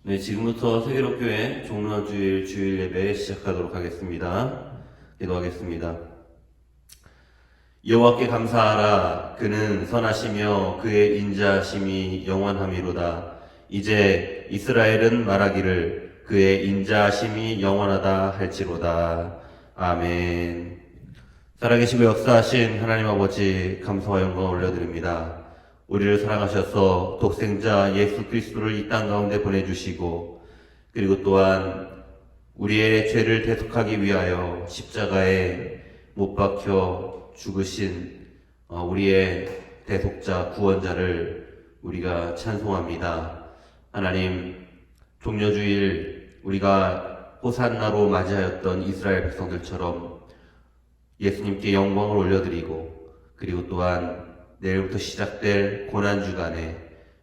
네, 지금부터 세계로교회 종로주일 주일 예배 시작하도록 하겠습니다. 기도하겠습니다. 여호와께 감사하라. 그는 선하시며 그의 인자하심이 영원함이로다. 이제 이스라엘은 말하기를 그의 인자하심이 영원하다 할지로다. 아멘. 살아계시고 역사하신 하나님 아버지, 감사와 영광을 올려드립니다. 우리를 사랑하셔서 독생자 예수 그리스도를 이 땅 가운데 보내주시고, 그리고 또한 우리의 죄를 대속하기 위하여 십자가에 못 박혀 죽으신 우리의 대속자 구원자를 우리가 찬송합니다. 하나님, 종려주일 우리가 호산나로 맞이하였던 이스라엘 백성들처럼 예수님께 영광을 올려드리고, 그리고 또한 내일부터 시작될 고난주간에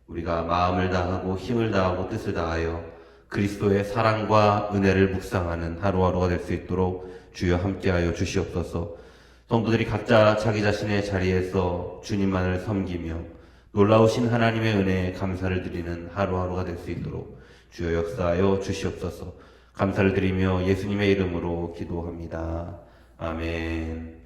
우리가 마음을 다하고 힘을 다하고 뜻을 다하여 그리스도의 사랑과 은혜를 묵상하는 하루하루가 될 수 있도록 주여 함께하여 주시옵소서. 성도들이 각자 자기 자신의 자리에서 주님만을 섬기며 놀라우신 하나님의 은혜에 감사를 드리는 하루하루가 될 수 있도록 주여 역사하여 주시옵소서. 감사를 드리며 예수님의 이름으로 기도합니다. 아멘.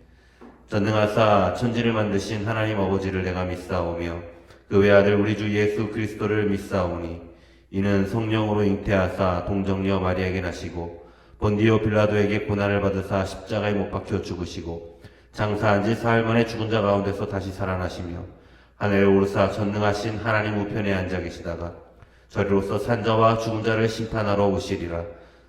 전능하사 천지를 만드신 하나님 아버지를 내가 믿사오며 그 외아들 우리 주 예수 그리스도를 믿사오니 이는 성령으로 잉태하사 동정녀 마리아에게 나시고 본디오 빌라도에게 고난을 받으사 십자가에 못 박혀 죽으시고 장사한 지 사흘 만에 죽은 자 가운데서 다시 살아나시며 하늘에 오르사 전능하신 하나님 우편에 앉아 계시다가 저리로서 산자와 죽은 자를 심판하러 오시리라.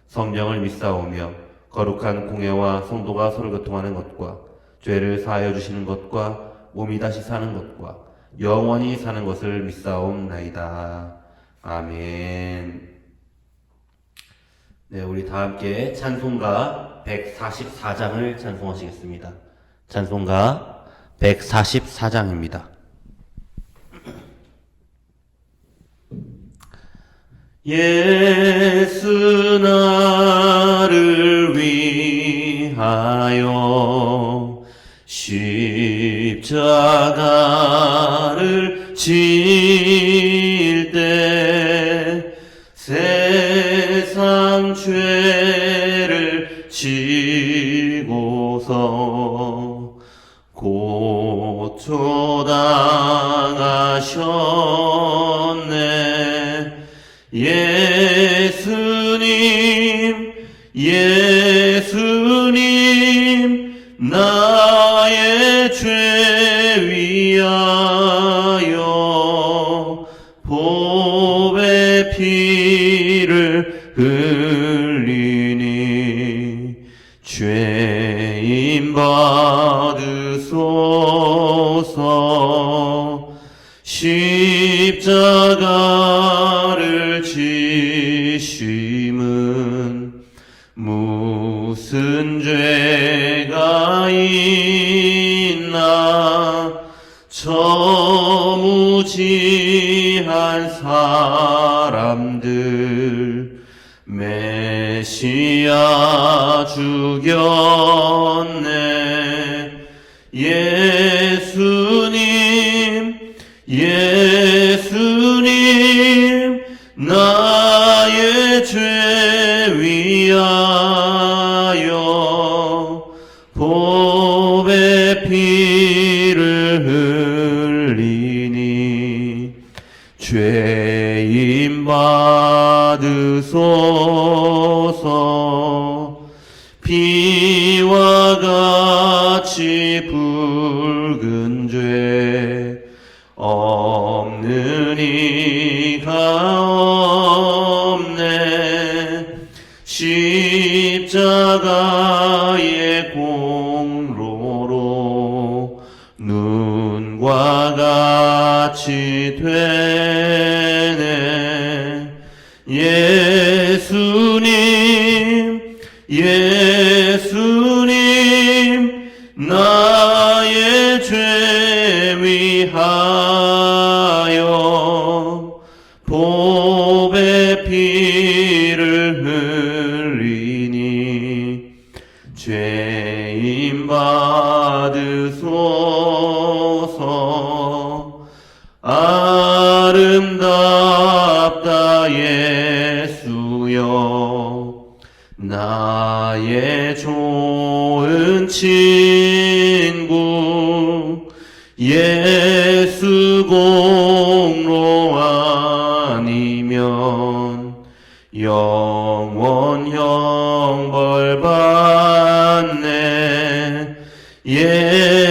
성령을 믿사오며 거룩한 공회와 성도가 서로 교통하는 것과 죄를 사하여 주시는 것과 몸이 다시 사는 것과 영원히 사는 것을 믿사옵나이다. 아멘. 네, 우리 다 함께 찬송가 144장을 찬송하시겠습니다. 찬송가 144장입니다. 예수 나를 위하여 십자가를 질 때 세상 죄를 지고서 고초당하셨네. 예수님 나의 죄 위하여 보배 피를 흘리니 죄인 받으소서. 십자가를 지심은 무슨 죄가 있나. 저무지한 사람들 메시아 죽였네. 예수님 나의 죄 위하여 보배 피를 흘리니 죄인 받으소서. 피와 같이 붉은 죄 없는 이가 없네. 십자가의 공로로 눈과 같이 되네. 예수님 나의 죄 위하여 보배 피를 흘리니 죄인 받으소서. 아름답다 친구 예수 공로 아니면 영원형 벌 받네. 예수님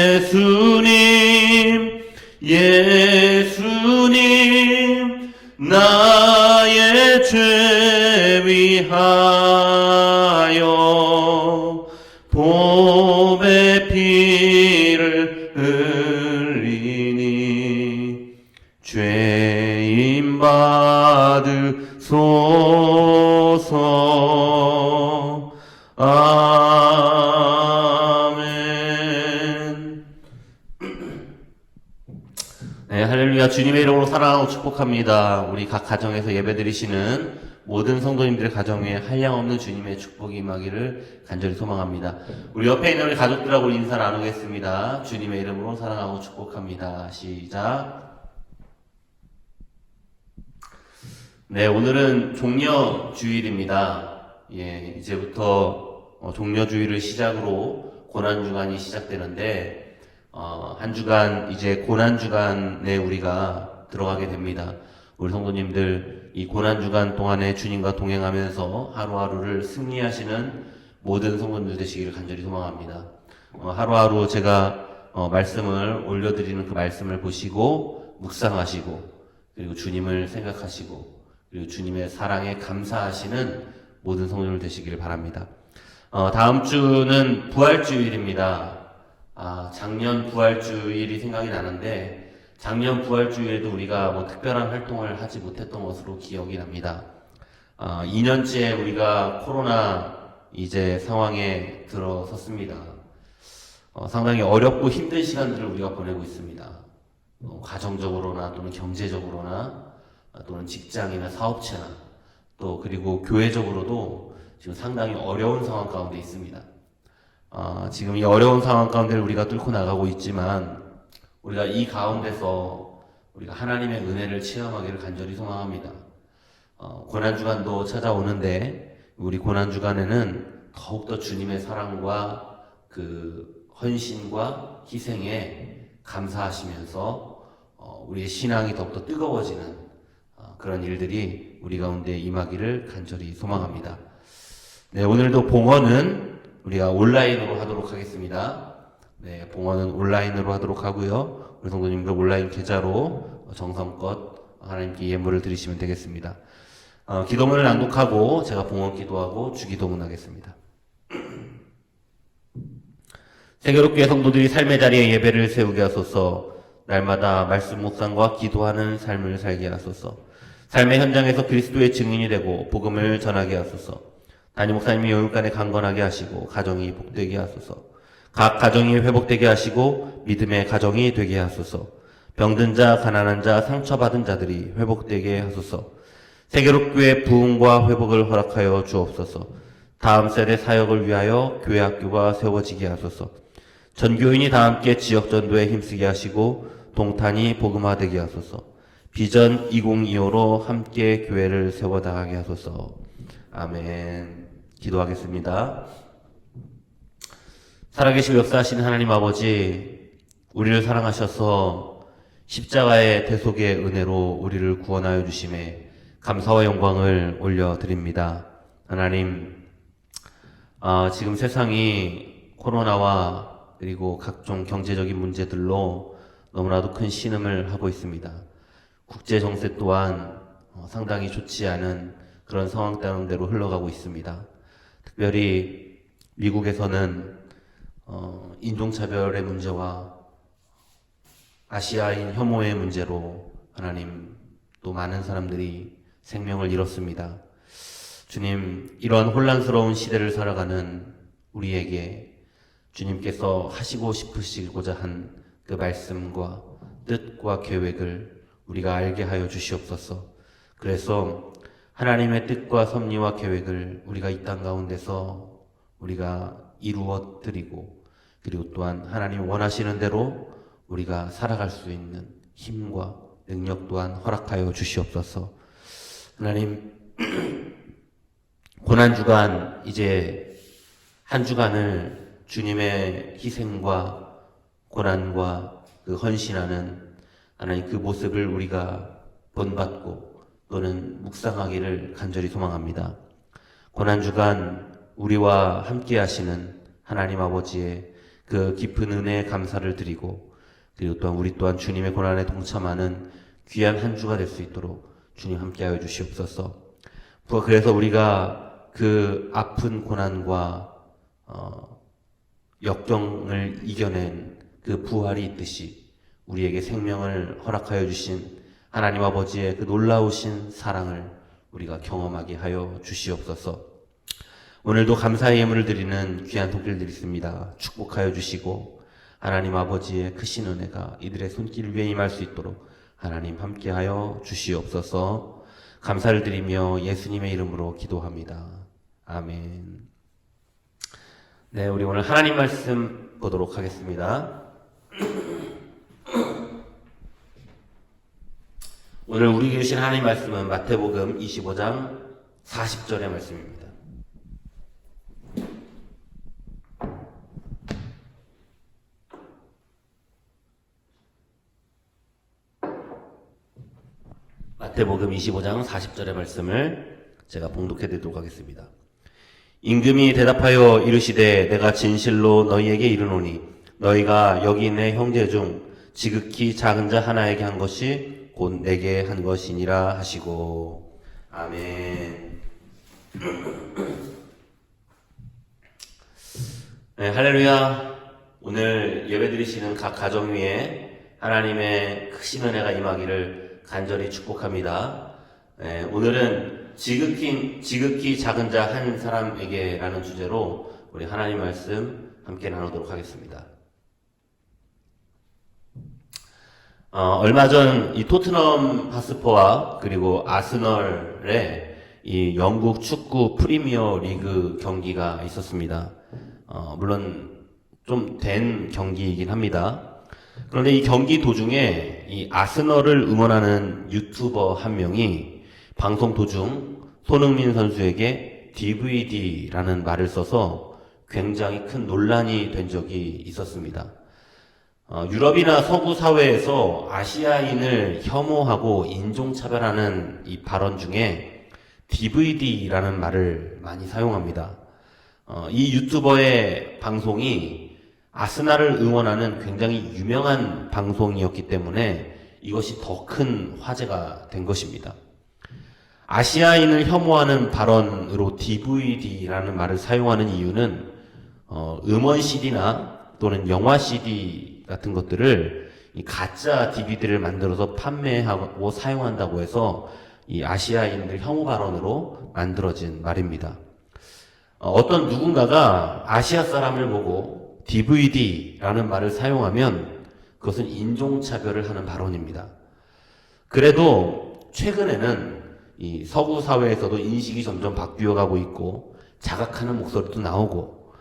나의 죄 위하여 봄의 피를 흘리니 죄인 받으소서. 아멘. 네, 할렐루야. 주님의 이름으로 사랑하고 축복합니다. 우리 각 가정에서 예배드리시는 모든 성도님들의 가정에 한량없는 주님의 축복이 임하기를 간절히 소망합니다. 우리 옆에 있는 우리 가족들하고 인사 나누겠습니다. 주님의 이름으로 사랑하고 축복합니다. 시작. 네, 오늘은 종려주일입니다. 예, 이제부터 종려주일을 시작으로 고난주간이 시작되는데 한 주간 이제 고난주간에 우리가 들어가게 됩니다. 우리 성도님들 이 고난주간 동안에 주님과 동행하면서 하루하루를 승리하시는 모든 성도님들 되시기를 간절히 소망합니다. 하루하루 제가 말씀을 올려드리는 그 말씀을 보시고 묵상하시고 그리고 주님을 생각하시고 그리고 주님의 사랑에 감사하시는 모든 성도님들 되시기를 바랍니다. 다음 주는 부활주일입니다. 작년 부활주일이 생각이 나는데 작년 부활주일에도 우리가 뭐 특별한 활동을 하지 못했던 것으로 기억이 납니다. 2년째 우리가 코로나 이제 상황에 들어섰습니다. 상당히 어렵고 힘든 시간들을 우리가 보내고 있습니다. 가정적으로나 또는 경제적으로나 또는 직장이나 사업체나 또 그리고 교회적으로도 지금 상당히 어려운 상황 가운데 있습니다. 지금 이 어려운 상황 가운데를 우리가 뚫고 나가고 있지만 우리가 이 가운데서 우리가 하나님의 은혜를 체험하기를 간절히 소망합니다. 고난주간도 찾아오는데 우리 고난주간에는 더욱더 주님의 사랑과 그 헌신과 희생에 감사하시면서 우리의 신앙이 더욱더 뜨거워지는 그런 일들이 우리 가운데 임하기를 간절히 소망합니다. 네, 오늘도 봉헌은 우리가 온라인으로 하도록 하겠습니다. 네, 봉헌은 온라인으로 하도록 하고요. 우리 성도님들 온라인 계좌로 정성껏 하나님께 예물을 드리시면 되겠습니다. 기도문을 낭독하고 제가 봉헌 기도하고 주기도문 하겠습니다. 세계롭게 성도들이 삶의 자리에 예배를 세우게 하소서. 날마다 말씀 묵상과 기도하는 삶을 살게 하소서. 삶의 현장에서 그리스도의 증인이 되고 복음을 전하게 하소서. 담임 목사님이 요육간에 강건하게 하시고 가정이 복되게 하소서. 각 가정이 회복되게 하시고 믿음의 가정이 되게 하소서. 병든 자, 가난한 자, 상처받은 자들이 회복되게 하소서. 세계롭교회 부흥과 회복을 허락하여 주옵소서. 다음 세대 사역을 위하여 교회 학교가 세워지게 하소서. 전교인이 다 함께 지역 전도에 힘쓰게 하시고 동탄이 복음화되게 하소서. 비전 2025로 함께 교회를 세워나가게 하소서. 아멘. 기도하겠습니다. 살아계시고 역사하시는 하나님 아버지, 우리를 사랑하셔서 십자가의 대속의 은혜로 우리를 구원하여 주심에 감사와 영광을 올려드립니다. 하나님, 지금 세상이 코로나와 그리고 각종 경제적인 문제들로 너무나도 큰 신음을 하고 있습니다. 국제 정세 또한 상당히 좋지 않은 그런 상황 가운데로 흘러가고 있습니다. 특별히 미국에서는 인종차별의 문제와 아시아인 혐오의 문제로 하나님 또 많은 사람들이 생명을 잃었습니다. 주님, 이런 혼란스러운 시대를 살아가는 우리에게 주님께서 하시고 싶으시고자 한 그 말씀과 뜻과 계획을 우리가 알게 하여 주시옵소서. 그래서 하나님의 뜻과 섭리와 계획을 우리가 이 땅 가운데서 우리가 이루어 드리고 그리고 또한 하나님 원하시는 대로 우리가 살아갈 수 있는 힘과 능력 또한 허락하여 주시옵소서. 하나님, 고난주간 이제 한 주간을 주님의 희생과 고난과 그 헌신하는 하나님 그 모습을 우리가 본받고 또는 묵상하기를 간절히 소망합니다. 고난주간 우리와 함께 하시는 하나님 아버지의 그 깊은 은혜에 감사를 드리고, 그리고 또한 우리 또한 주님의 고난에 동참하는 귀한 한 주가 될 수 있도록 주님 함께하여 주시옵소서. 그래서 우리가 그 아픈 고난과 역경을 이겨낸 그 부활이 있듯이 우리에게 생명을 허락하여 주신 하나님 아버지의 그 놀라우신 사랑을 우리가 경험하게 하여 주시옵소서. 오늘도 감사의 예물을 드리는 귀한 손길들이 있습니다. 축복하여 주시고 하나님 아버지의 크신 은혜가 이들의 손길 위에 임할 수 있도록 하나님 함께하여 주시옵소서. 감사를 드리며 예수님의 이름으로 기도합니다. 아멘. 네, 우리 오늘 하나님 말씀 보도록 하겠습니다. 오늘 우리에게 주신 하나님 말씀은 마태복음 25장 40절의 말씀입니다. 마태복음 25장 40절의 말씀을 제가 봉독해 드리도록 하겠습니다. 임금이 대답하여 이르시되 내가 진실로 너희에게 이르노니 너희가 여기 내 형제 중 지극히 작은 자 하나에게 한 것이 곧 내게 한 것이니라 하시고. 아멘. 네, 할렐루야. 오늘 예배 드리시는 각 가정 위에 하나님의 크신 은혜가 임하기를 간절히 축복합니다. 네, 오늘은 지극히 작은 자 한 사람에게 라는 주제로 우리 하나님 말씀 함께 나누도록 하겠습니다. 얼마 전 이 토트넘 하스퍼와 그리고 아스널의 이 영국 축구 프리미어 리그 경기가 있었습니다. 물론 좀 된 경기이긴 합니다. 그런데 이 경기 도중에 이 아스널을 응원하는 유튜버 한 명이 방송 도중 손흥민 선수에게 DVD라는 말을 써서 굉장히 큰 논란이 된 적이 있었습니다. 유럽이나 서구 사회에서 아시아인을 혐오하고 인종차별하는 이 발언 중에 DVD라는 말을 많이 사용합니다. 이 유튜버의 방송이 아스날을 응원하는 굉장히 유명한 방송이었기 때문에 이것이 더 큰 화제가 된 것입니다. 아시아인을 혐오하는 발언으로 DVD라는 말을 사용하는 이유는 음원 CD나 또는 영화 CD 같은 것들을 이 가짜 DVD를 만들어서 판매하고 사용한다고 해서 이 아시아인들 혐오 발언으로 만들어진 말입니다. 어떤 누군가가 아시아 사람을 보고 DVD라는 말을 사용하면 그것은 인종차별을 하는 발언입니다. 그래도 최근에는 이 서구 사회에서도 인식이 점점 바뀌어가고 있고 자각하는 목소리도 나오고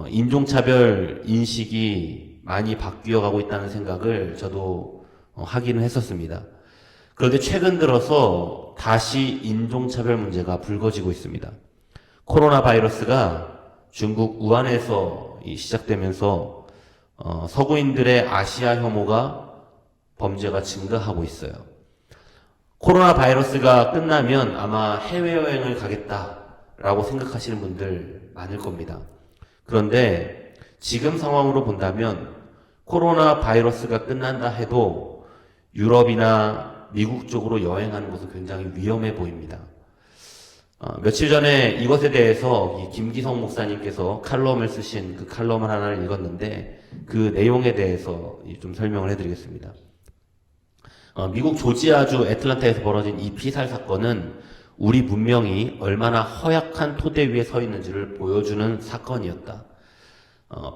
인종차별 인식이 많이 바뀌어가고 있다는 생각을 저도 하기는 했었습니다. 그런데 최근 들어서 다시 인종차별 문제가 불거지고 있습니다. 코로나 바이러스가 중국 우한에서 시작되면서 서구인들의 아시아 혐오가 범죄가 증가하고 있어요. 코로나 바이러스가 끝나면 아마 해외여행을 가겠다라고 생각하시는 분들 많을 겁니다. 그런데 지금 상황으로 본다면 코로나 바이러스가 끝난다 해도 유럽이나 미국 쪽으로 여행하는 것은 굉장히 위험해 보입니다. 며칠 전에 이것에 대해서 김기성 목사님께서 칼럼을 쓰신 그 칼럼을 하나를 읽었는데 그 내용에 대해서 좀 설명을 해드리겠습니다. 미국 조지아주 애틀란타에서 벌어진 이 피살 사건은 우리 문명이 얼마나 허약한 토대 위에 서 있는지를 보여주는 사건이었다.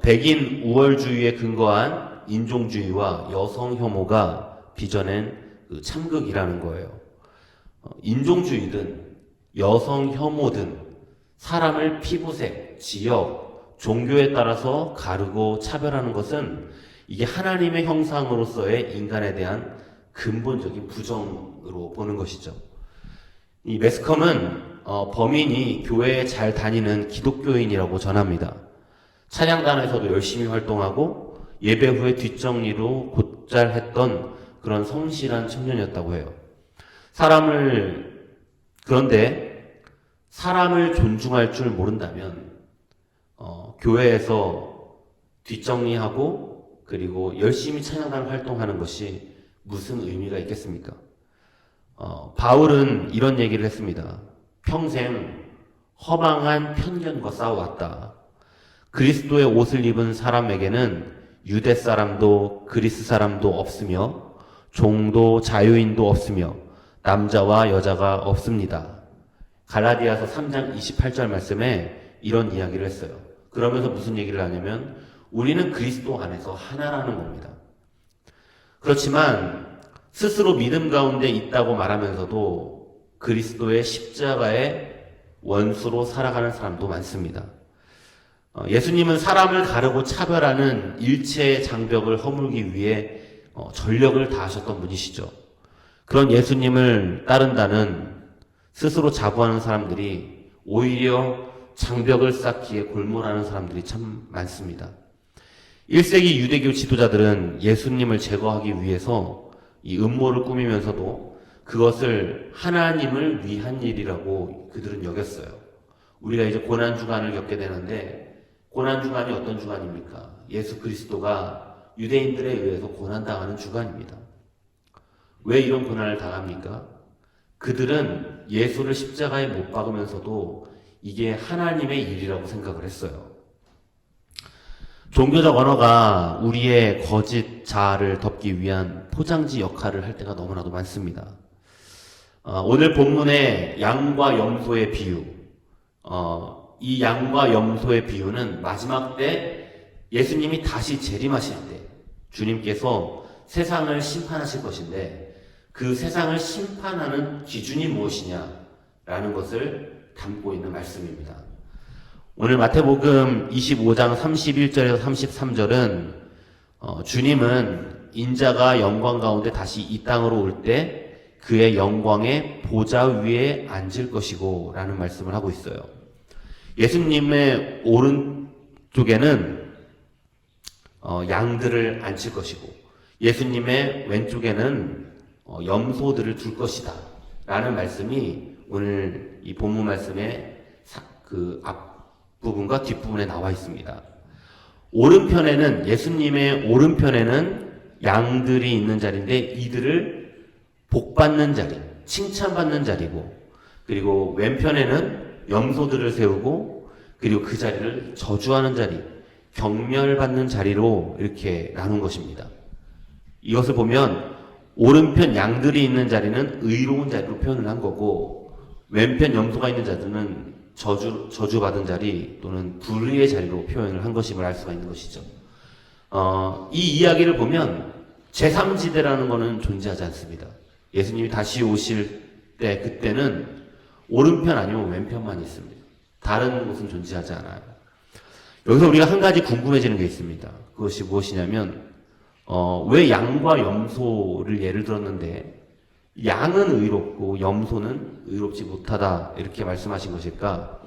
백인 우월주의에 근거한 인종주의와 여성 혐오가 빚어낸 그 참극이라는 거예요. 인종주의든 여성 혐오든 사람을 피부색, 지역, 종교에 따라서 가르고 차별하는 것은 이게 하나님의 형상으로서의 인간에 대한 근본적인 부정으로 보는 것이죠. 이 매스컴은 범인이 교회에 잘 다니는 기독교인이라고 전합니다. 찬양단에서도 열심히 활동하고 예배 후에 뒷정리로 곧잘 했던 그런 성실한 청년이었다고 해요. 그런데 사람을 존중할 줄 모른다면 교회에서 뒷정리하고 그리고 열심히 찬양단 활동하는 것이 무슨 의미가 있겠습니까? 바울은 이런 얘기를 했습니다. 평생 허망한 편견과 싸워왔다. 그리스도의 옷을 입은 사람에게는 유대 사람도 그리스 사람도 없으며 종도 자유인도 없으며 남자와 여자가 없습니다. 갈라디아서 3장 28절 말씀에 이런 이야기를 했어요. 그러면서 무슨 얘기를 하냐면 우리는 그리스도 안에서 하나라는 겁니다. 그렇지만 스스로 믿음 가운데 있다고 말하면서도 그리스도의 십자가의 원수로 살아가는 사람도 많습니다. 예수님은 사람을 가르고 차별하는 일체의 장벽을 허물기 위해 전력을 다하셨던 분이시죠. 그런 예수님을 따른다는 스스로 자부하는 사람들이 오히려 장벽을 쌓기에 골몰하는 사람들이 참 많습니다. 1세기 유대교 지도자들은 예수님을 제거하기 위해서 이 음모를 꾸미면서도 그것을 하나님을 위한 일이라고 그들은 여겼어요. 우리가 이제 고난주간을 겪게 되는데 고난주간이 어떤 주간입니까? 예수 그리스도가 유대인들에 의해서 고난당하는 주간입니다. 왜 이런 고난을 당합니까? 그들은 예수를 십자가에 못 박으면서도 이게 하나님의 일이라고 생각을 했어요. 종교적 언어가 우리의 거짓 자아를 덮기 위한 포장지 역할을 할 때가 너무나도 많습니다. 오늘 본문의 양과 염소의 비유, 이 양과 염소의 비유는 마지막 때 예수님이 다시 재림하실 때 주님께서 세상을 심판하실 것인데 그 세상을 심판하는 기준이 무엇이냐라는 것을 담고 있는 말씀입니다. 오늘 마태복음 25장 31절에서 33절은 주님은 인자가 영광 가운데 다시 이 땅으로 올 때 그의 영광의 보좌 위에 앉을 것이고 라는 말씀을 하고 있어요. 예수님의 오른쪽에는 양들을 앉힐 것이고 예수님의 왼쪽에는 염소들을 둘 것이다 라는 말씀이 오늘 이 본문 말씀의 그 앞부분과 뒷부분에 나와 있습니다. 예수님의 오른편에는 양들이 있는 자리인데 이들을 복받는 자리, 칭찬받는 자리고 그리고 왼편에는 염소들을 세우고 그리고 그 자리를 저주하는 자리, 경멸받는 자리로 이렇게 나눈 것입니다. 이것을 보면 오른편 양들이 있는 자리는 의로운 자리로 표현을 한 거고 왼편 염소가 있는 자들은 저주받은 자리 또는 불의의 자리로 표현을 한 것임을 알 수가 있는 것이죠. 이 이야기를 보면 제3지대라는 것은 존재하지 않습니다. 예수님이 다시 오실 때 그때는 오른편 아니면 왼편만 있습니다. 다른 곳은 존재하지 않아요. 여기서 우리가 한 가지 궁금해지는 게 있습니다. 그것이 무엇이냐면 왜 양과 염소를 예를 들었는데 양은 의롭고 염소는 의롭지 못하다 이렇게 말씀하신 것일까?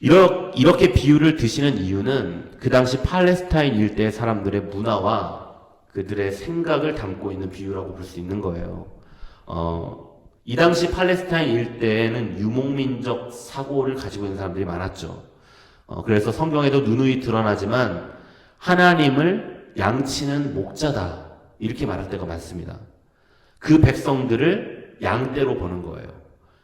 이렇게 비유를 드시는 이유는 그 당시 팔레스타인 일대 사람들의 문화와 그들의 생각을 담고 있는 비유라고 볼 수 있는 거예요. 이 당시 팔레스타인 일대에는 유목민적 사고를 가지고 있는 사람들이 많았죠. 그래서 성경에도 누누이 드러나지만 하나님을 양치는 목자다 이렇게 말할 때가 많습니다. 그 백성들을 양떼로 보는 거예요.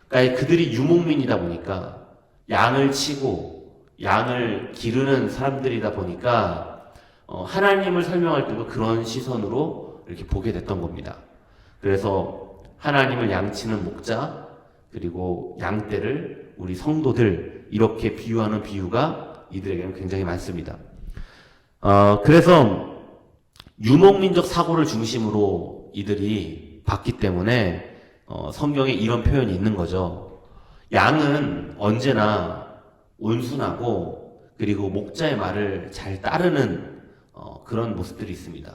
그러니까 그들이 유목민이다 보니까 양을 치고 양을 기르는 사람들이다 보니까 하나님을 설명할 때도 그런 시선으로 이렇게 보게 됐던 겁니다. 그래서 하나님을 양치는 목자 그리고 양떼를 우리 성도들 이렇게 비유하는 비유가 이들에게는 굉장히 많습니다. 그래서 유목민적 사고를 중심으로 이들이 봤기 때문에 성경에 이런 표현이 있는 거죠. 양은 언제나 온순하고 그리고 목자의 말을 잘 따르는 그런 모습들이 있습니다.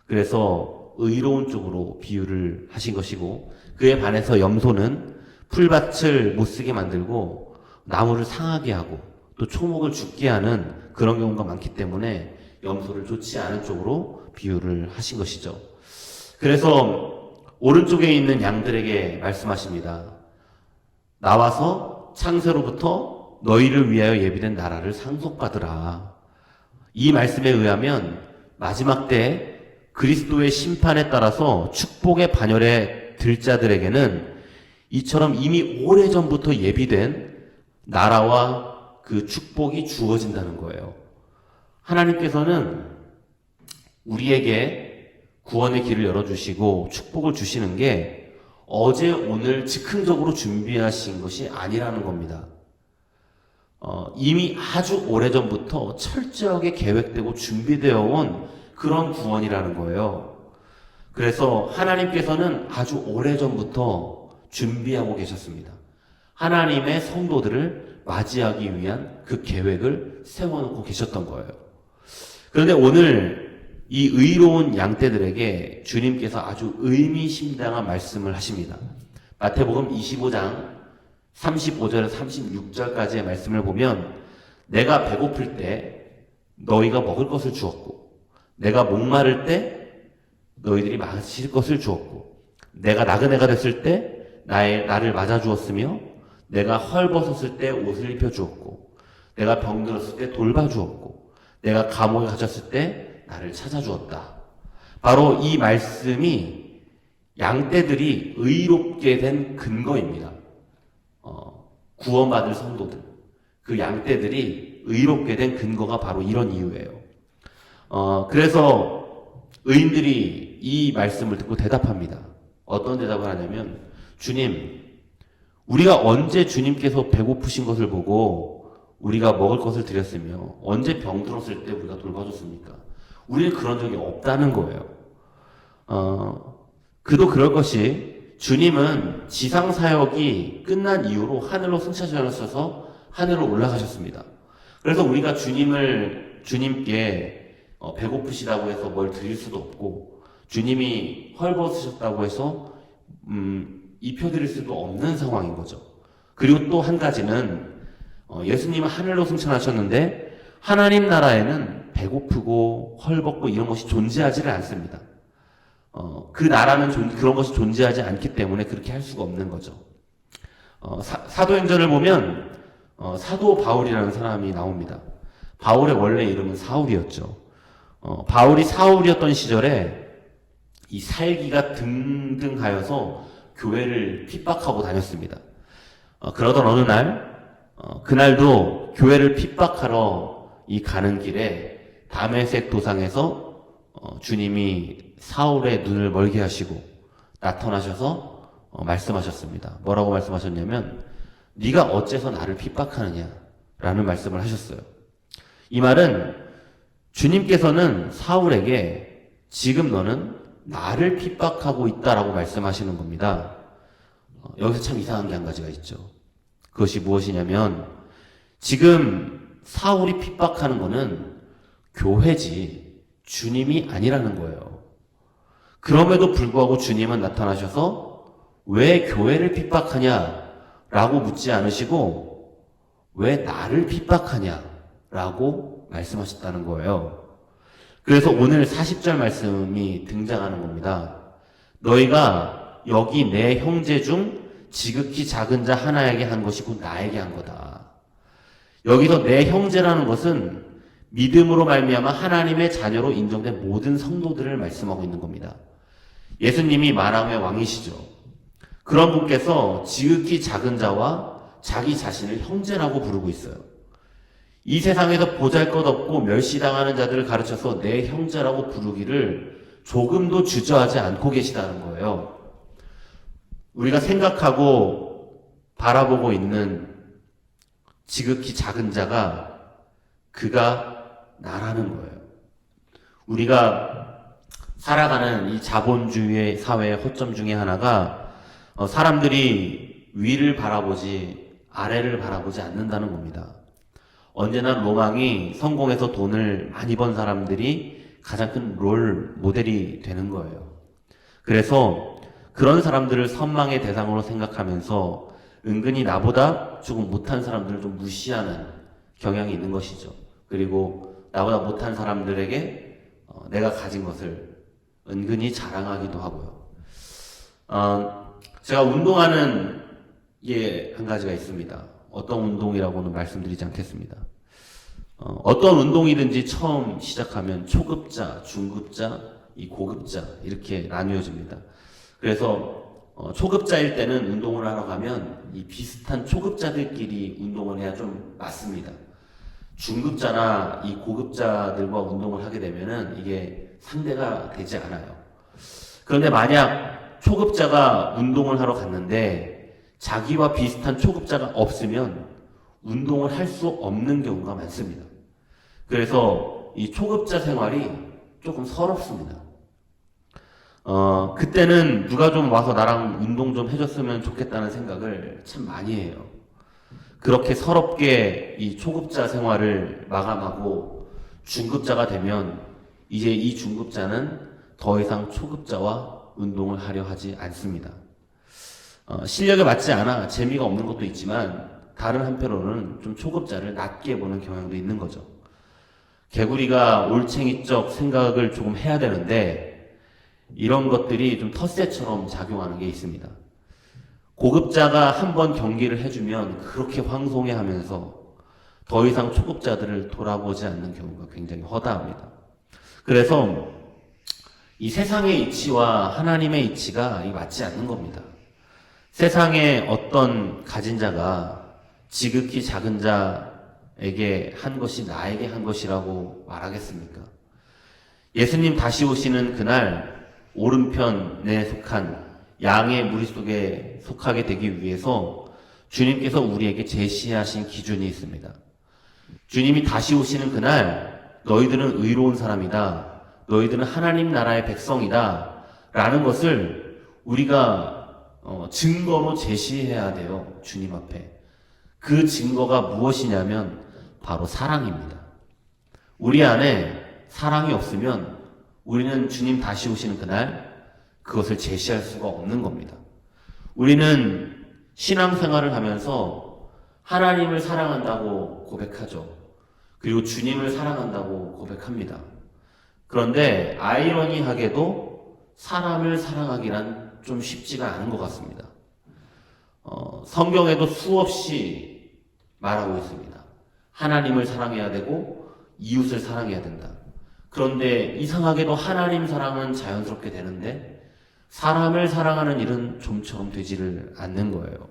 그래서 의로운 쪽으로 비유를 하신 것이고 그에 반해서 염소는 풀밭을 못 쓰게 만들고 나무를 상하게 하고 또 초목을 죽게 하는 그런 경우가 많기 때문에 염소를 좋지 않은 쪽으로 비유를 하신 것이죠. 그래서 오른쪽에 있는 양들에게 말씀하십니다. 나와서 창세로부터 너희를 위하여 예비된 나라를 상속받으라. 이 말씀에 의하면 마지막 때 그리스도의 심판에 따라서 축복의 반열에 들 자들에게는 이처럼 이미 오래전부터 예비된 나라와 그 축복이 주어진다는 거예요. 하나님께서는 우리에게 구원의 길을 열어주시고 축복을 주시는 게 어제 오늘 즉흥적으로 준비하신 것이 아니라는 겁니다. 이미 아주 오래전부터 철저하게 계획되고 준비되어 온 그런 구원이라는 거예요. 그래서 하나님께서는 아주 오래전부터 준비하고 계셨습니다. 하나님의 성도들을 맞이하기 위한 그 계획을 세워놓고 계셨던 거예요. 그런데 오늘 이 의로운 양떼들에게 주님께서 아주 의미심장한 말씀을 하십니다. 마태복음 25장 35절에서 36절까지의 말씀을 보면 내가 배고플 때 너희가 먹을 것을 주었고 내가 목마를 때 너희들이 마실 것을 주었고 내가 나그네가 됐을 때 나를 맞아 주었으며 내가 헐벗었을 때 옷을 입혀 주었고 내가 병들었을 때 돌봐 주었고 내가 감옥에 갇혔을 때 나를 찾아 주었다. 바로 이 말씀이 양떼들이 의롭게 된 근거입니다. 구원받을 성도들, 그 양떼들이 의롭게 된 근거가 바로 이런 이유예요. 그래서 의인들이 이 말씀을 듣고 대답합니다. 어떤 대답을 하냐면, 주님, 우리가 언제 주님께서 배고프신 것을 보고 우리가 먹을 것을 드렸으며 언제 병들었을 때 우리가 돌봐줬습니까? 우리는 그런 적이 없다는 거예요. 그도 그럴 것이 주님은 지상 사역이 끝난 이후로 하늘로 승차하셔서 하늘로 올라가셨습니다. 그래서 우리가 주님께 배고프시다고 해서 뭘 드릴 수도 없고 주님이 헐벗으셨다고 해서 입혀드릴 수도 없는 상황인 거죠. 그리고 또 한 가지는 예수님은 하늘로 승천하셨는데 하나님 나라에는 배고프고 헐벗고 이런 것이 존재하지를 않습니다. 그 나라는 그런 것이 존재하지 않기 때문에 그렇게 할 수가 없는 거죠. 사도행전을 보면 사도 바울이라는 사람이 나옵니다. 바울의 원래 이름은 사울이었죠. 바울이 사울이었던 시절에 이 살기가 등등하여서 교회를 핍박하고 다녔습니다. 그러던 어느 날, 그날도 교회를 핍박하러 가는 길에 다메섹 도상에서 주님이 사울의 눈을 멀게 하시고 나타나셔서 말씀하셨습니다. 뭐라고 말씀하셨냐면 네가 어째서 나를 핍박하느냐 라는 말씀을 하셨어요. 이 말은 주님께서는 사울에게 지금 너는 나를 핍박하고 있다라고 말씀하시는 겁니다. 여기서 참 이상한 게 한 가지가 있죠. 그것이 무엇이냐면 지금 사울이 핍박하는 것은 교회지 주님이 아니라는 거예요. 그럼에도 불구하고 주님은 나타나셔서 왜 교회를 핍박하냐라고 묻지 않으시고 왜 나를 핍박하냐라고 말씀하셨다는 거예요. 그래서 오늘 40절 말씀이 등장하는 겁니다. 너희가 여기 내 형제 중 지극히 작은 자 하나에게 한 것이 곧 나에게 한 거다. 여기서 내 형제라는 것은 믿음으로 말미암아 하나님의 자녀로 인정된 모든 성도들을 말씀하고 있는 겁니다. 예수님이 만왕의 왕이시죠. 그런 분께서 지극히 작은 자와 자기 자신을 형제라고 부르고 있어요. 이 세상에서 보잘것없고 멸시당하는 자들을 가르쳐서 내 형제라고 부르기를 조금도 주저하지 않고 계시다는 거예요. 우리가 생각하고 바라보고 있는 지극히 작은 자가 그가 나라는 거예요. 우리가 살아가는 이 자본주의 사회의 허점 중에 하나가 사람들이 위를 바라보지 아래를 바라보지 않는다는 겁니다. 언제나 로망이 성공해서 돈을 많이 번 사람들이 가장 큰 롤 모델이 되는 거예요. 그래서 그런 사람들을 선망의 대상으로 생각하면서 은근히 나보다 조금 못한 사람들을 좀 무시하는 경향이 있는 것이죠. 그리고 나보다 못한 사람들에게 내가 가진 것을 은근히 자랑하기도 하고요. 제가 운동하는 게 한 가지가 있습니다. 어떤 운동이라고는 말씀드리지 않겠습니다. 어떤 운동이든지 처음 시작하면 초급자, 중급자, 이 고급자 이렇게 나뉘어집니다. 그래서 초급자일 때는 운동을 하러 가면 이 비슷한 초급자들끼리 운동을 해야 좀 맞습니다. 중급자나 이 고급자들과 운동을 하게 되면은 이게 상대가 되지 않아요. 그런데 만약 초급자가 운동을 하러 갔는데 자기와 비슷한 초급자가 없으면 운동을 할 수 없는 경우가 많습니다. 그래서 이 초급자 생활이 조금 서럽습니다. 그때는 누가 좀 와서 나랑 운동 좀 해줬으면 좋겠다는 생각을 참 많이 해요. 그렇게 서럽게 이 초급자 생활을 마감하고 중급자가 되면 이제 이 중급자는 더 이상 초급자와 운동을 하려 하지 않습니다. 실력에 맞지 않아 재미가 없는 것도 있지만 다른 한편으로는 좀 초급자를 낮게 보는 경향도 있는 거죠. 개구리가 올챙이적 생각을 조금 해야 되는데 이런 것들이 좀 텃세처럼 작용하는 게 있습니다. 고급자가 한번 경기를 해주면 그렇게 황송해하면서 더 이상 초급자들을 돌아보지 않는 경우가 굉장히 허다합니다. 그래서 이 세상의 이치와 하나님의 이치가 맞지 않는 겁니다. 세상에 어떤 가진 자가 지극히 작은 자에게 한 것이 나에게 한 것이라고 말하겠습니까? 예수님 다시 오시는 그날 오른편에 속한 양의 무리 속에 속하게 되기 위해서 주님께서 우리에게 제시하신 기준이 있습니다. 주님이 다시 오시는 그날 너희들은 의로운 사람이다. 너희들은 하나님 나라의 백성이다. 라는 것을 우리가 증거로 제시해야 돼요. 주님 앞에. 그 증거가 무엇이냐면 바로 사랑입니다. 우리 안에 사랑이 없으면 우리는 주님 다시 오시는 그날 그것을 제시할 수가 없는 겁니다. 우리는 신앙생활을 하면서 하나님을 사랑한다고 고백하죠. 그리고 주님을 사랑한다고 고백합니다. 그런데 아이러니하게도 사람을 사랑하기란 좀 쉽지가 않은 것 같습니다. 성경에도 수없이 말하고 있습니다. 하나님을 사랑해야 되고 이웃을 사랑해야 된다. 그런데 이상하게도 하나님 사랑은 자연스럽게 되는데 사람을 사랑하는 일은 좀처럼 되지를 않는 거예요.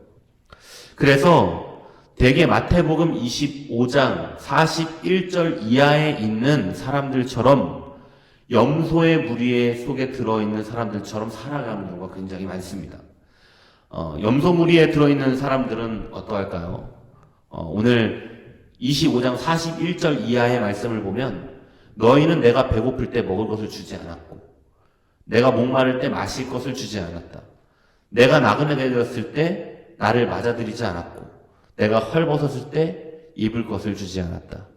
그래서 대개 마태복음 25장 41절 이하에 있는 사람들처럼 염소의 무리에 속에 들어있는 사람들처럼 살아가는 경우가 굉장히 많습니다. 염소 무리에 들어있는 사람들은 어떠할까요? 오늘 25장 41절 이하의 말씀을 보면 너희는 내가 배고플 때 먹을 것을 주지 않았고 내가 목마를 때 마실 것을 주지 않았다. 내가 나그네 되었을 때 나를 맞아들이지 않았고 내가 헐벗었을 때 입을 것을 주지 않았다.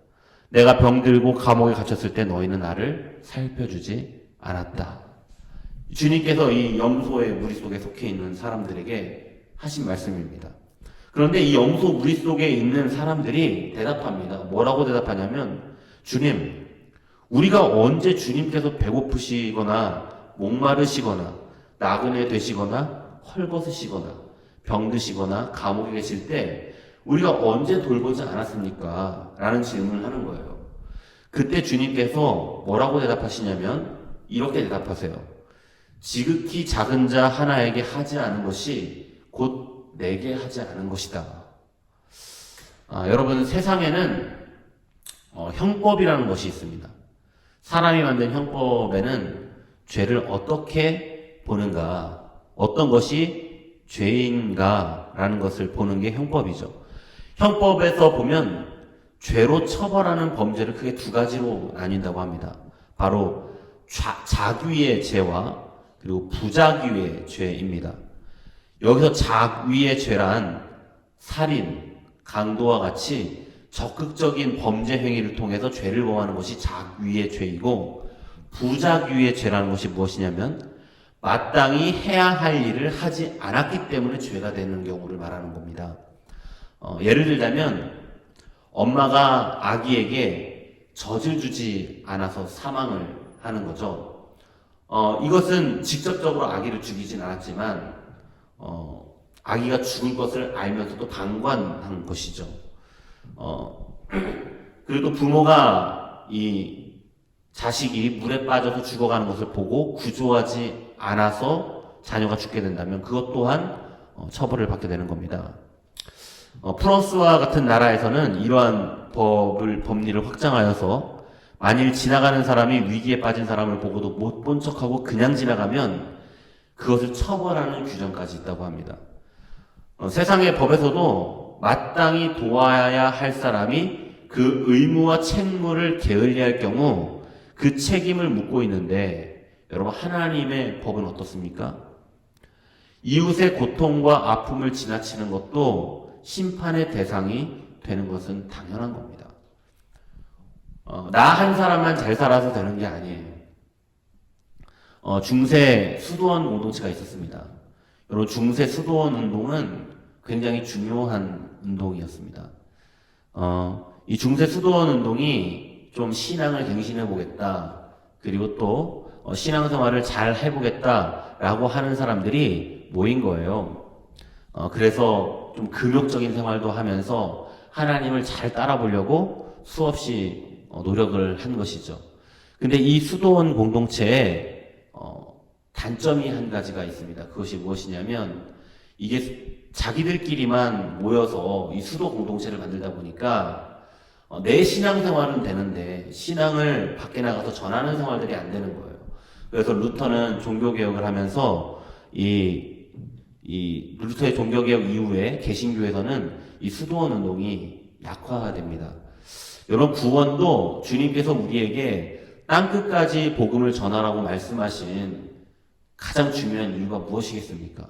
내가 병들고 감옥에 갇혔을 때 너희는 나를 살펴주지 않았다. 주님께서 이 염소의 무리 속에 속해 있는 사람들에게 하신 말씀입니다. 그런데 이 염소 무리 속에 있는 사람들이 대답합니다. 뭐라고 대답하냐면 주님, 우리가 언제 주님께서 배고프시거나 목마르시거나 나그네 되시거나 헐벗으시거나 병드시거나 감옥에 계실 때 우리가 언제 돌보지 않았습니까? 라는 질문을 하는 거예요. 그때 주님께서 뭐라고 대답하시냐면 이렇게 대답하세요. 지극히 작은 자 하나에게 하지 않은 것이 곧 내게 하지 않은 것이다. 여러분 세상에는 형법이라는 것이 있습니다. 사람이 만든 형법에는 죄를 어떻게 보는가, 어떤 것이 죄인가라는 것을 보는 게 형법이죠. 형법에서 보면 죄로 처벌하는 범죄를 크게 두 가지로 나뉜다고 합니다. 바로 자귀의 죄와 그리고 부자귀의 죄입니다. 여기서 자귀의 죄란 살인, 강도와 같이 적극적인 범죄 행위를 통해서 죄를 범하는 것이 자귀의 죄이고 부자귀의 죄라는 것이 무엇이냐면 마땅히 해야 할 일을 하지 않았기 때문에 죄가 되는 경우를 말하는 겁니다. 예를 들자면 엄마가 아기에게 젖을 주지 않아서 사망을 하는 거죠. 이것은 직접적으로 아기를 죽이진 않았지만, 아기가 죽을 것을 알면서도 방관한 것이죠. 그리고 또 부모가 이 자식이 물에 빠져서 죽어가는 것을 보고 구조하지 않아서 자녀가 죽게 된다면 그것 또한 처벌을 받게 되는 겁니다. 프랑스와 같은 나라에서는 이러한 법리를 확장하여서 만일 지나가는 사람이 위기에 빠진 사람을 보고도 못 본 척하고 그냥 지나가면 그것을 처벌하는 규정까지 있다고 합니다. 세상의 법에서도 마땅히 도와야 할 사람이 그 의무와 책무를 게을리할 경우 그 책임을 묻고 있는데, 여러분, 하나님의 법은 어떻습니까? 이웃의 고통과 아픔을 지나치는 것도 심판의 대상이 되는 것은 당연한 겁니다. 나 한 사람만 잘 살아서 되는 게 아니에요. 중세 수도원 공동체가 있었습니다. 여러분, 중세 수도원 운동은 굉장히 중요한 운동이었습니다. 이 중세 수도원 운동이 좀 신앙을 갱신해 보겠다, 그리고 또 신앙생활을 잘 해보겠다라고 하는 사람들이 모인 거예요. 그래서 좀 금욕적인 생활도 하면서 하나님을 잘 따라보려고 수없이 노력을 한 것이죠. 근데 이 수도원 공동체에 단점이 한 가지가 있습니다. 그것이 무엇이냐면, 이게 자기들끼리만 모여서 이 수도 공동체를 만들다 보니까 내 신앙생활은 되는데 신앙을 밖에 나가서 전하는 생활들이 안 되는 거예요. 그래서 루터는 종교개혁을 하면서 이 루터의 종교개혁 이후에 개신교에서는 이 수도원 운동이 약화됩니다. 여러분, 구원도 주님께서 우리에게 땅끝까지 복음을 전하라고 말씀하신 가장 중요한 이유가 무엇이겠습니까?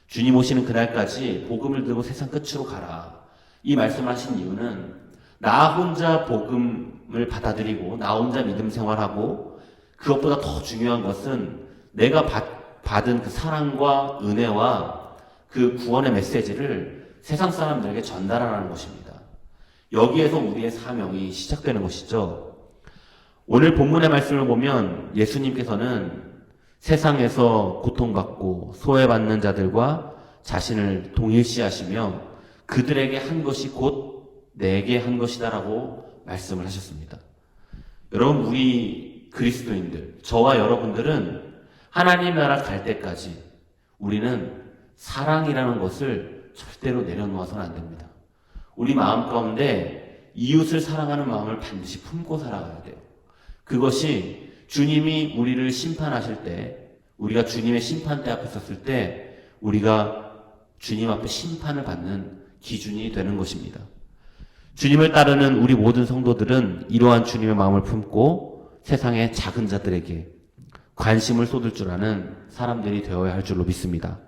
주님 오시는 그날까지 복음을 들고 세상 끝으로 가라. 이 말씀하신 이유는 나 혼자 복음을 받아들이고 나 혼자 믿음 생활하고, 그것보다 더 중요한 것은 내가 받은 그 사랑과 은혜와 그 구원의 메시지를 세상 사람들에게 전달하라는 것입니다. 여기에서 우리의 사명이 시작되는 것이죠. 오늘 본문의 말씀을 보면 예수님께서는 세상에서 고통받고 소외받는 자들과 자신을 동일시하시며 그들에게 한 것이 곧 내게 한 것이다라고 말씀을 하셨습니다. 여러분, 우리 그리스도인들, 저와 여러분들은 하나님 나라 갈 때까지 우리는 사랑이라는 것을 절대로 내려놓아서는 안 됩니다. 우리 마음 가운데 이웃을 사랑하는 마음을 반드시 품고 살아가야 돼요. 그것이 주님이 우리를 심판하실 때, 우리가 주님의 심판대 앞에 섰을 때 우리가 주님 앞에 심판을 받는 기준이 되는 것입니다. 주님을 따르는 우리 모든 성도들은 이러한 주님의 마음을 품고 세상의 작은 자들에게 관심을 쏟을 줄 아는 사람들이 되어야 할 줄로 믿습니다.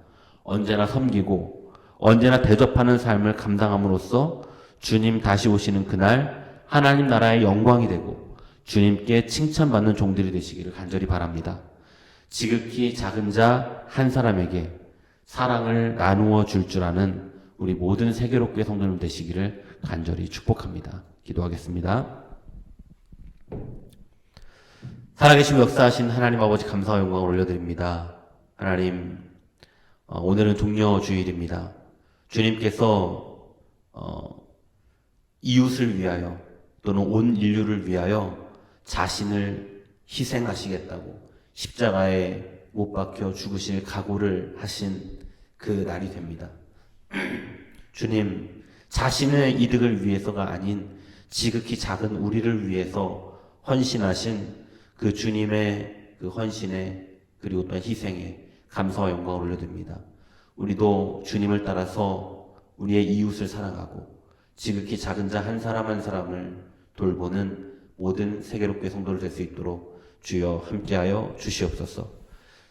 언제나 섬기고 언제나 대접하는 삶을 감당함으로써 주님 다시 오시는 그날 하나님 나라의 영광이 되고 주님께 칭찬받는 종들이 되시기를 간절히 바랍니다. 지극히 작은 자 한 사람에게 사랑을 나누어 줄 줄 아는 우리 모든 세계롭게 성도님 되시기를 간절히 축복합니다. 기도하겠습니다. 살아계시고 역사하신 하나님 아버지, 감사와 영광을 올려드립니다. 하나님, 오늘은 종려주일입니다. 주님께서 이웃을 위하여 또는 온 인류를 위하여 자신을 희생하시겠다고 십자가에 못 박혀 죽으실 각오를 하신 그 날이 됩니다. 주님, 자신의 이득을 위해서가 아닌 지극히 작은 우리를 위해서 헌신하신 그 주님의 그 헌신에, 그리고 또한 희생에 감사와 영광을 올려드립니다. 우리도 주님을 따라서 우리의 이웃을 사랑하고 지극히 작은 자 한 사람 한 사람을 돌보는 모든 세계롭게 성도를 될 수 있도록 주여 함께하여 주시옵소서.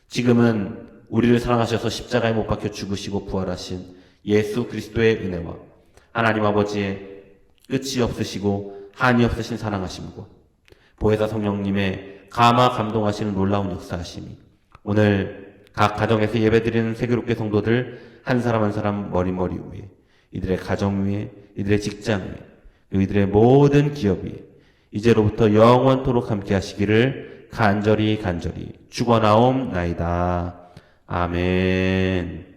지금은 우리를 사랑하셔서 십자가에 못 박혀 죽으시고 부활하신 예수 그리스도의 은혜와 하나님 아버지의 끝이 없으시고 한이 없으신 사랑하심과 보혜사 성령님의 감화 감동하시는 놀라운 역사하심이 오늘 각 가정에서 예배드리는 세계롭게 성도들 한 사람 한 사람 머리 위에, 이들의 가정 위에, 이들의 직장 위에, 너희들의 모든 기업이 이제로부터 영원토록 함께 하시기를 간절히 축원하옵나이다. 아멘.